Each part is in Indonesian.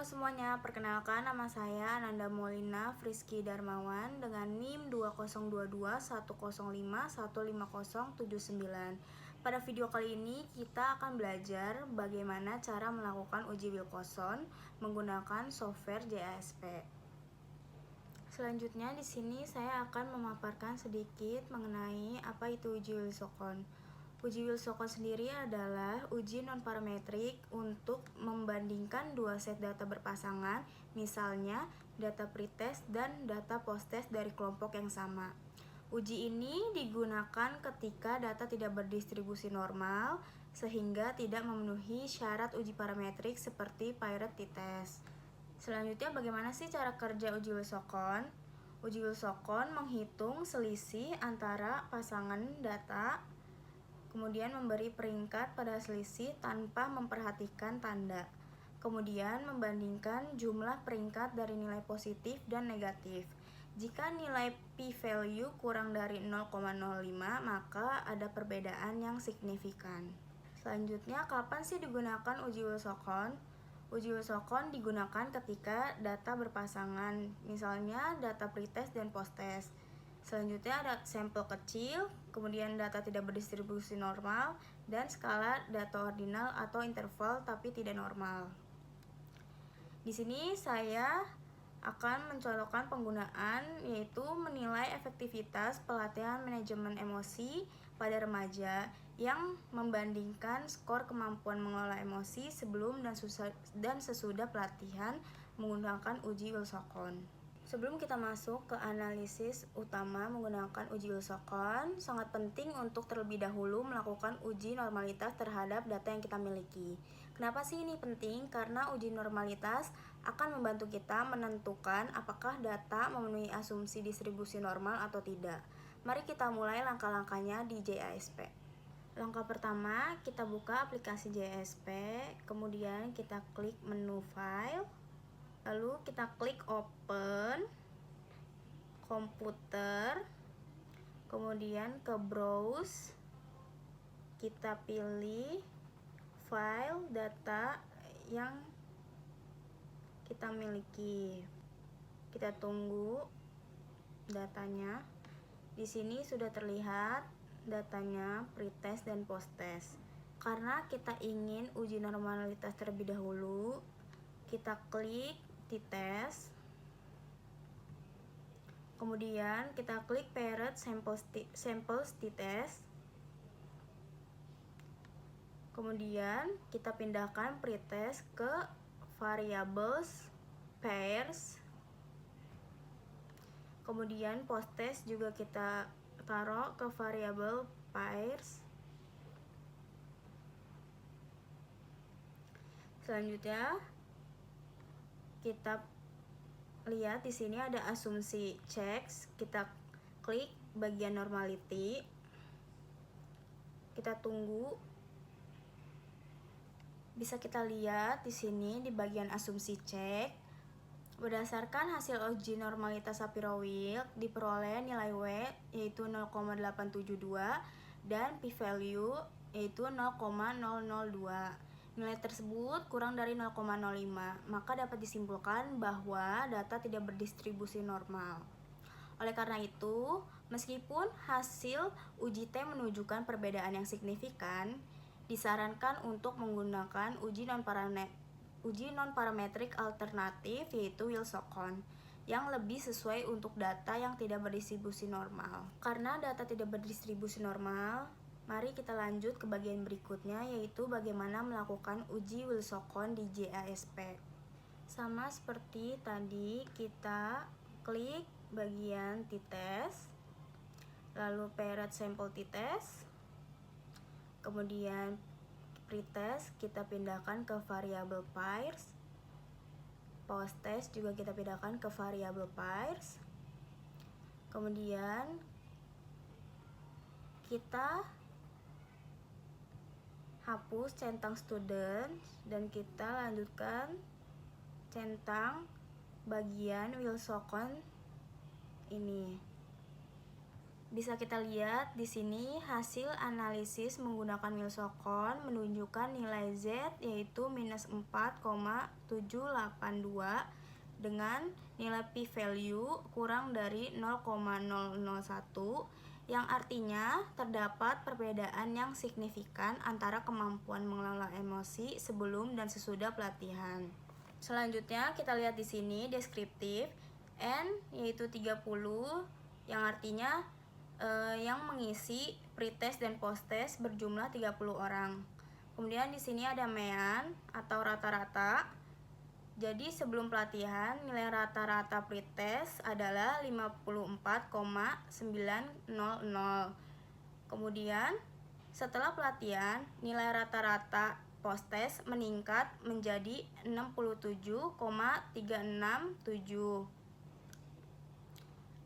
Halo semuanya, perkenalkan nama saya Ananda Maulina Friski Darmawan dengan NIM 20221051051079. Pada video kali ini kita akan belajar bagaimana cara melakukan uji Wilson menggunakan software JASP. Selanjutnya di sini saya akan memaparkan sedikit mengenai apa itu uji Wilson. Uji Wilson sendiri adalah uji non-parametrik untuk membandingkan dua set data berpasangan, misalnya data pretest dan data posttest dari kelompok yang sama. Uji ini digunakan ketika data tidak berdistribusi normal, sehingga tidak memenuhi syarat uji parametrik seperti Pirate t-test. Selanjutnya, bagaimana sih cara kerja uji Wilson? Uji Wilson menghitung selisih antara pasangan data, kemudian memberi peringkat pada selisih tanpa memperhatikan tanda. Kemudian membandingkan jumlah peringkat dari nilai positif dan negatif. Jika nilai p-value kurang dari 0,05, maka ada perbedaan yang signifikan. Selanjutnya, kapan sih digunakan uji Wilson? Uji Wilson digunakan ketika data berpasangan, misalnya data pretest dan posttest. Selanjutnya ada sampel kecil, kemudian data tidak berdistribusi normal, dan skala data ordinal atau interval tapi tidak normal. Di sini saya akan mencontohkan penggunaan, yaitu menilai efektivitas pelatihan manajemen emosi pada remaja yang membandingkan skor kemampuan mengelola emosi sebelum dan sesudah pelatihan menggunakan uji Wilson. Sebelum kita masuk ke analisis utama menggunakan uji Wilson, sangat penting untuk terlebih dahulu melakukan uji normalitas terhadap data yang kita miliki. Kenapa sih ini penting? Karena uji normalitas akan membantu kita menentukan apakah data memenuhi asumsi distribusi normal atau tidak. Mari kita mulai langkah-langkahnya di JASP. Langkah pertama, kita buka aplikasi JASP, kemudian kita klik menu file, lalu kita klik open, komputer, kemudian ke browse, kita pilih file data yang kita miliki. Kita tunggu datanya. Di sini sudah terlihat datanya pretest dan posttest. Karena kita ingin uji normalitas terlebih dahulu, kita klik t-test. Kemudian kita klik Pirate samples t-test. Kemudian kita pindahkan pretest ke variables pairs. Kemudian posttest juga kita taruh ke variabel pairs. Selanjutnya kita lihat di sini ada asumsi checks. Kita klik bagian normality. Kita tunggu. Bisa kita lihat di sini di bagian asumsi cek. Berdasarkan hasil uji normalitas Shapiro-Wilk diperoleh nilai W yaitu 0,872 dan p-value yaitu 0,002. Nilai tersebut kurang dari 0,05, maka dapat disimpulkan bahwa data tidak berdistribusi normal. Oleh karena itu, meskipun hasil uji T menunjukkan perbedaan yang signifikan, disarankan untuk menggunakan uji non-parametrik alternatif yaitu Wilson yang lebih sesuai untuk data yang tidak berdistribusi normal. Karena data tidak berdistribusi normal, mari kita lanjut ke bagian berikutnya, yaitu bagaimana melakukan uji Wilson di JASP. Sama seperti tadi, kita klik bagian t-test, lalu Pirate sample t-test, kemudian pretest kita pindahkan ke variabel pairs, posttest juga kita pindahkan ke variabel pairs. Kemudian kita hapus centang student dan kita lanjutkan centang bagian Wilson ini. Bisa kita lihat di sini hasil analisis menggunakan Wilsocon menunjukkan nilai Z yaitu minus 4,782 dengan nilai p-value kurang dari 0,001 yang artinya terdapat perbedaan yang signifikan antara kemampuan mengelola emosi sebelum dan sesudah pelatihan. Selanjutnya kita lihat di sini deskriptif N yaitu 30 yang artinya yang mengisi pretest dan posttest berjumlah 30 orang. Kemudian di sini ada mean atau rata-rata. Jadi sebelum pelatihan nilai rata-rata pretest adalah 54,900. Kemudian setelah pelatihan nilai rata-rata posttest meningkat menjadi 67,367.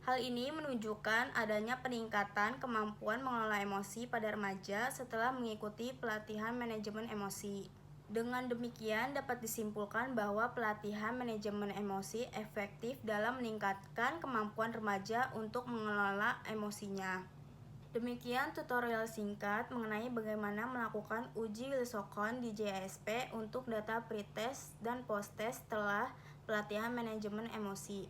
Hal ini menunjukkan adanya peningkatan kemampuan mengelola emosi pada remaja setelah mengikuti pelatihan manajemen emosi. Dengan demikian dapat disimpulkan bahwa pelatihan manajemen emosi efektif dalam meningkatkan kemampuan remaja untuk mengelola emosinya. Demikian tutorial singkat mengenai bagaimana melakukan uji Wilsocon di JASP untuk data pretest dan posttest setelah pelatihan manajemen emosi.